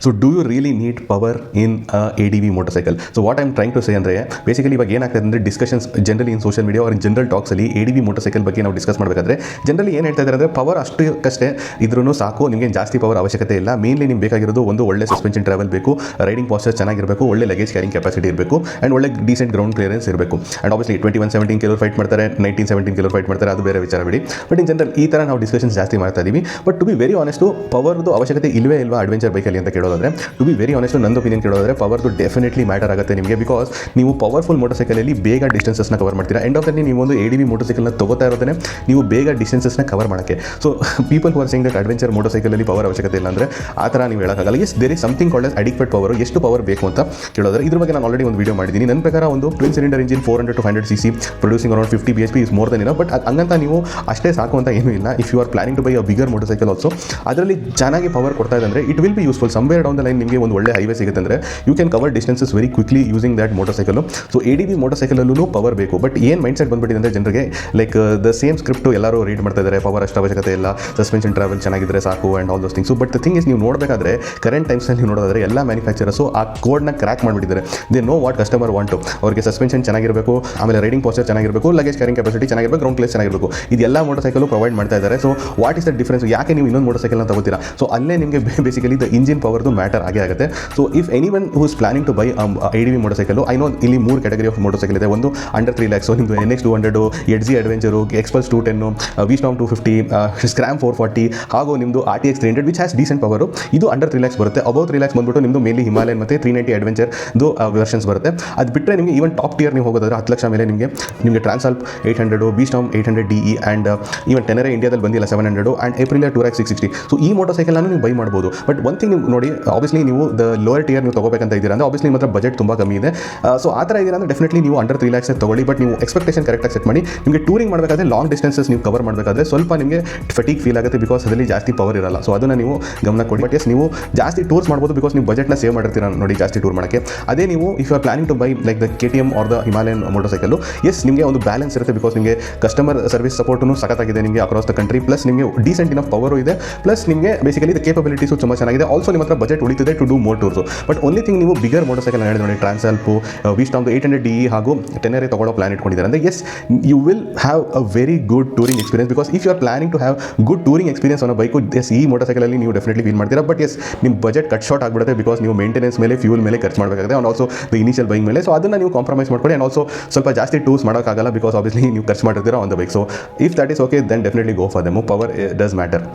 So do you really need power in ADV motorcycle? So what I'm trying to say ಅಂದರೆ basically ಇವಾಗ ಏನಾಗ್ತದೆ ಅಂದರೆ discussions generally in social media or in general ಟಾಕ್ಸಲ್ಲಿ ADV motorcycle ಬಗ್ಗೆ ನಾವು discuss ಮಾಡಬೇಕಾದ್ರೆ generally ಏನು ಹೇಳ್ತಾ ಇದ್ದಾರೆ ಅಂದರೆ ಪವರ್ ಅಷ್ಟಕ್ಕಷ್ಟೇ ಇದ್ರೂ ಸಾಕು, ನಿಮಗೆ ಜಾಸ್ತಿ ಪವರ್ ಅವಶ್ಯಕತೆ ಇಲ್ಲ. ಮೇನ್ಲಿ ನಿಮ್ಗೆ ಬೇಕಾಗಿರೋದು ಒಂದು ಒಳ್ಳೆ ಸಸ್ಪೆನ್ಷನ್ ಟ್ರಾವೆಲ್ ಬೇಕು, ರೈಡಿಂಗ್ ಪಾಸ್ಚರ್ ಚೆನ್ನಾಗಿರಬೇಕು, ಒಳ್ಳೆ ಲಗೇಜ್ ಕ್ಯಾರಿಂಗ್ ಕೆಪಾಸಿಟಿ ಇರಬೇಕು ಆ್ಯಂಡ್ ಒಳ್ಳೆ ಡೀಸೆಂಟ್ ಗ್ರೌಂಡ್ ಕ್ಲಿಯರೆನ್ಸ್ ಇರಬೇಕು. ಆ್ಯಂಡ್ ಆಬ್ವಿಯಸ್ಲಿ 21-17 ಕೆಲವರು ಫೈಟ್ ಮಾಡ್ತಾರೆ, 19-17 ಕೆಲವರು ಫೈಟ್ ಮಾಡ್ತಾರೆ, ಅದು ಬೇರೆ ವಿಚಾರ ಬಿಡಿ. ಬಟ್ ಇನ್ ಜನರಲ್ ಈ ಥರ ನಾವು ಡಿಸ್ಕಷನ್ಸ್ ಜಾಸ್ತಿ ಮಾಡ್ತಾ ಇದ್ದೀವಿ. But to be very honest ಪವರ್ದು ಅವಶ್ಯಕತೆ ಇಲ್ವೇ ಇಲ್ವಾ ಅಡ್ವೆಂಚರ್ ಬೈಕಲ್ಲಿ ಅಂತ ಕೇಳೋದಾದ್ರೆ, ಟು ಬಿ ವೆರಿ ಆನೆಸ್ಟು ನಂದು ಒಪಿನಿಯನ್ ಕೇಳೋದಾದ್ರೆ ಪವರ್ದು ಡೆಫಿನೆಟ್ಲಿ ಮ್ಯಾಟರ್ ಆಗುತ್ತೆ ನಿಮಗೆ. ಬಿಕಾಸ್ ನೀವು ಪವರ್ಫುಲ್ ಮೋಟರ್ಸೈಕಲಲ್ಲಿ ಬೇಗ ಡಿಸ್ಟೆನ್ಸಸ್ನ ಕವರ್ ಮಾಡ್ತೀರಾ. ಎಂಡ್ ಆಫ್ ದ ನೀವು ಒಂದು ADV motorcycle ತಗೋತಾ ಇರೋದೇ ನೀವು ಬೇಗ ಡಿಸ್ಟೆನ್ಸಸ್ನ ಕವರ್ ಮಾಡೋಕ್ಕೆ. So people who are saying that adventure ಮೋಟರ್ಸೈಕಲಲ್ಲಿ ಪವರ್ ಅವಶ್ಯಕತೆ ಇಲ್ಲ ಅಂದರೆ ಆ ಥರ ನೀವು ಹೇಳೋಕ್ಕಾಗಲ್ಲ. Yes there is something called as adequate power. ಎಷ್ಟು ಪವರ್ ಬೇಕು ಅಂತ ಕೇಳೋದ್ರೆ ಇದ್ರ ಬಗ್ಗೆ ನಾನು ಆಲ್ರೆಡಿ ಒಂದು ವೀಡಿಯೋ ಮಾಡಿದ್ದೀನಿ. ನನ್ನ ಪ್ರಕಾರ ಒಂದು twin cylinder engine 400-500 cc producing around 50 bhp is more than enough. But ಹಂಗಂತ ನೀವು ಅಷ್ಟೇ ಸಾಕು ಅಂತ ಏನೂ ಇಲ್ಲ. If you are planning to buy a bigger motorcycle also ಅದರಲ್ಲಿ ಚೆನ್ನಾಗಿ ಪವರ್ ಕೊಡ್ತಾ ಇದೆ ಅಂದರೆ it will be useful. Somewhere down the line ನಿಮಗೆ ಒಂದು ಒಳ್ಳೆ ಹೈವೇ ಸಿಗುತ್ತೆ ಅಂದರೆ you can cover distances very quickly using that motorcycle. So ADV motorcycle power ಬೇಕು. ಬಟ್ ಏನು ಮೈಂಡ್ ಸೆಟ್ ಬಂದ್ಬಿಟ್ಟಿದೆ ಅಂದರೆ ಜನರಿಗೆ ಲೈಕ್ ದ ಸೇಮ್ ಸ್ಕ್ರಿಪ್ಟ್ ಎಲ್ಲರೂ ರೀಡ್ ಮಾಡ್ತಾ ಇದ್ದಾರೆ. ಪವರ್ ಅಷ್ಟು ಅವಶ್ಯಕತೆ ಇಲ್ಲ, ಸಸ್ಪೆನ್ಷನ್ ಟ್ರಾವೆಲ್ ಚೆನ್ನಾಗಿದ್ರೆ ಸಾಕು and all those things. But the thing is ನೀವು ನೋಡಬೇಕಾದ್ರೆ ಕರೆಂಟ್ ಟೈಮ್ಸಲ್ಲಿ ನೀವು ನೋಡೋದಾದ್ರೆ ಎಲ್ಲ ಮ್ಯಾನುಫ್ಯಾಕ್ಚರರ್ಸು ಆ ಕೋಡ್ನ ಕ್ರ್ಯಾಕ್ ಮಾಡಿಬಿಟ್ಟಿದ್ದಾರೆ. They know what customer want. ಅವರಿಗೆ ಸಸ್ಪೆನ್ಷನ್ ಚೆನ್ನಾಗಿರಬೇಕು, ಆಮೇಲೆ ರೈಡಿಂಗ್ ಪಾಸ್ಚರ್ ಚೆನ್ನಾಗಿರಬೇಕು, ಲಗೇಜ್ ಕ್ಯಾರಿಂಗ್ ಕೆಪಾಸಿಟಿ ಚೆನ್ನಾಗಿರಬೇಕು, ಗ್ರೌಂಡ್ ಕ್ಲಿಯರೆನ್ಸ್ ಚೆನ್ನಾಗಿರಬೇಕು. ಇದೆಲ್ಲ ಮೋಟರ್ಸೈಕಲ್ ಪ್ರೊವೈಡ್ ಮಾಡ್ತಾ ಇದ್ದಾರೆ. So what is the difference? ಯಾಕೆ ನೀವು ಇನ್ನೊಂದು ಮೋಟರ್ಸೈಕಲ್ನ ತಗೋತೀರಾ? ಸೊ ಅಲ್ಲೇ ನಿಮಗೆ ಬೇಸಿಕಲಿ ದ ಇಂಜಿನ್ ಪವರ್ದು ಮ್ಯಾಟರ್ ಆಗೇ ಆಗುತ್ತೆ. So if anyone who is planning to buy ADV motorcycle, I know ಇಲ್ಲಿ 3 ಕ್ಯಾಟಗರಿ ಆಫ್ ಮೋಟರ್ಸೈಕಲ್ ಇದೆ. ಒಂದು ಅಂಡರ್ 3 lakhs, ನಿಮ್ಮದು NX 200, ಎಡ್ಜಿ ಅಡ್ವೆಂಚರು, ಎಕ್ಸ್ಪಲ್ಸ್ 210, ವಿಸ್ಟಾಮ್ 250, ಸ್ಕ್ರಾಮ್ 440 ಹಾಗೂ ನಿಮ್ಮದು RTX 300 which has decent power. ಇದು ಅಂಡರ್ 3 lakhs ಬರುತ್ತೆ. ಅಬೌವ್ 3 lakhs ಬಂದ್ಬಿಟ್ಟು ನಿಮ್ಮದು ಮೇನ್ಲಿ ಹಿಮಾಲಯನ್ ಮತ್ತು 390 ಅಡ್ವೆಂಚರ್ದು ವರ್ಷನ್ಸ್ ಬರುತ್ತೆ. ಅದು ಬಿಟ್ಟರೆ ನಿಮಗೆ ಈವನ್ ಟಾಪ್ ಟಿಯರ್ ನೀವು ಹೋಗೋದಾದ್ರೆ 10 ಲಕ್ಷ ಮೇಲೆ ನಿಮಗೆ ಟ್ರಾನ್ಸಾಲ್ಪ್ 800, ವಿಸ್ಟಾಮ್ 800 DE ಆ್ಯಂಡ್ ಈವನ್ ಟೆನರೆ ಇಂಡಿಯಾದಲ್ಲಿ ಬಂದಿಲ್ಲ 700 ಆ್ಯಂಡ್ ಏಪ್ರಿಲಿಯಾ ಟೂರಾಕ್ 660. ಸೊ ಈ ಮೋಟರ್ಸೈಕಲ್ನ ನೀವು ಬೈ ಮಾಡ್ಬೋದು. ಬಟ್ ಒನ್ ಥಿಂಗ್ ನೀವು ನೋಡಿ, ಆಬ್ವಿಯಸ್ಲಿ ನೀವು ದ ಲೋಯರ್ ಟಿಯರ್ ನೀವು ತಗೋಬೇಕಂತ ಇದ್ದೀರಾ ಅಂದರೆ ಆಬ್ವಿಯಸ್ಲಿ ಮಾತ್ರ ಬಜೆಟ್ ತುಂಬ ಕಮ್ಮಿ ಇದೆ. ಸೊ ಆ ಥರ ಇದ್ದೀರಾ ಅಂದರೆ ಡೆಫಿನೆಟ್ಲಿ ನೀವು ಅಂಡರ್ 3 lakhs ತಗೊಳ್ಳಿ. ಬಟ್ ನೀವು ಎಕ್ಸ್ಪೆಕ್ಟೇಷನ್ ಕರೆಕ್ಟಾಗಿ ಸೆಟ್ ಮಾಡಿ. ನಿಮಗೆ ಟೂರಿಂಗ್ ಮಾಡಬೇಕಾದ್ರೆ ಲಾಂಗ್ ಡಿಸ್ಟೆನ್ಸಸ್ ನೀವು ಕವರ್ ಮಾಡಬೇಕಾದ್ರೆ ಸ್ವಲ್ಪ ನಿಮಗೆ ಫಟಿಗ್ ಫೀಲ್ ಆಗುತ್ತೆ, ಬಿಕಾಸ್ ಅದರಲ್ಲಿ ಜಾಸ್ತಿ ಪವರ್ ಇರಲ್ಲ. ಸೊ ಅದನ್ನು ನೀವು ಗಮನ ಕೊಡಿ. ಬಟ್ ಎಸ್ ನೀವು ಜಾಸ್ತಿ ಟೂರ್ಸ್ ಮಾಡ್ಬೋದು, ಬಿಕಾಸ್ ನೀವು ಬಜೆಟ್ನ ಸೇವ್ ಮಾಡಿರ್ತೀರ ನೋಡಿ ಜಾಸ್ತಿ ಟೂರ್ ಮಾಡೋಕ್ಕೆ. ಅದೇ ನೀವು if you are planning to buy like the KTM or the Himalayan motorcycle, yes ನಿಮಗೆ ಒಂದು ಬ್ಯಾಲೆನ್ಸ್ ಇರುತ್ತೆ. ಬಿಕಾಸ್ ನಿಮಗೆ ಕಸ್ಟಮರ್ ಸರ್ವಿಸ್ ಸಪೋರ್ಟು ಸಖತ್ತಾಗಿದೆ ನಿಮಗೆ ಅಕ್ರಾಸ್ ದ ಕಂಟ್ರಿ. ಪ್ಲಸ್ ನಿಮಗೆ ಡೀಸೆಂಟ್ ಇನಫ್ ಪವರು ಇದೆ. ಪ್ಲಸ್ ನಿಮಗೆ ಬೇಸಿಕಲಿ ದ ಕೇಪಬಿಲಿಟೀಸು ತುಂಬ ಚೆನ್ನಾಗಿದೆ. ಆಲ್ಸೋ ನಿಮ್ಮ ಹತ್ರ ಬಜೆಟ್ ಉಳಿತಿದೆ to do more tours. But only thing ನೀವು ಬಿಗರ್ ಮೋಟರ್ಸೈಕಲ್ ಹೇಳಿದ್ರೆ ನೋಡಿ, ಟ್ರಾನ್ಸಾಲ್ಪು, ವಿಸ್ಟಾಮ್ 800 DE ಹಾಗೂ ಟೆನರೆ ತಗೊಳ್ಳೋ ಪ್ಲಾನ್ ಇಟ್ಕೊಂಡಿದ್ದಾರೆ ಅಂದರೆ yes you will have a very good touring experience. Because if you are planning to have good touring experience on bike, yes ಈ ಮೋಟರ್ಸೈಕಲಲ್ಲಿ ನೀವು ಡೆಫಿನೆಟ್ಲಿ ಫೀಲ್ ಮಾಡ್ತೀರಾ. ಬಟ್ ಎಸ್ ನಿಮ್ಮ ಬಜೆಟ್ ಕಟ್ ಶಾರ್ಟ್ ಆಗಿಬಿಡುತ್ತೆ, ಬಿಕಾಸ್ ನೀವು maintenance ಮೇಲೆ, fuel ಮೇಲೆ ಖರ್ಚು ಮಾಡಬೇಕಾಗುತ್ತೆ and also the initial bike ಮೇಲೆ. ಸೊ ಅದನ್ನು ನೀವು ಕಾಂಪ್ರಮೈಸ್ ಮಾಡ್ಕೊಳ್ಳಿ. ಆ್ಯಂಡ್ ಆಲ್ಸೋ ಸ್ವಲ್ಪ ಜಾಸ್ತಿ ಟೂರ್ಸ್ ಮಾಡೋಕ್ಕಾಗಲ್ಲ, ಬಿಕಾಸ್ ಆಬ್ವಿಯಸ್ಲಿ ನೀವು ಖರ್ಚು ಮಾಡಿರ್ತೀರಾ on the bike. So if that is okay then definitely go for them. Power does matter.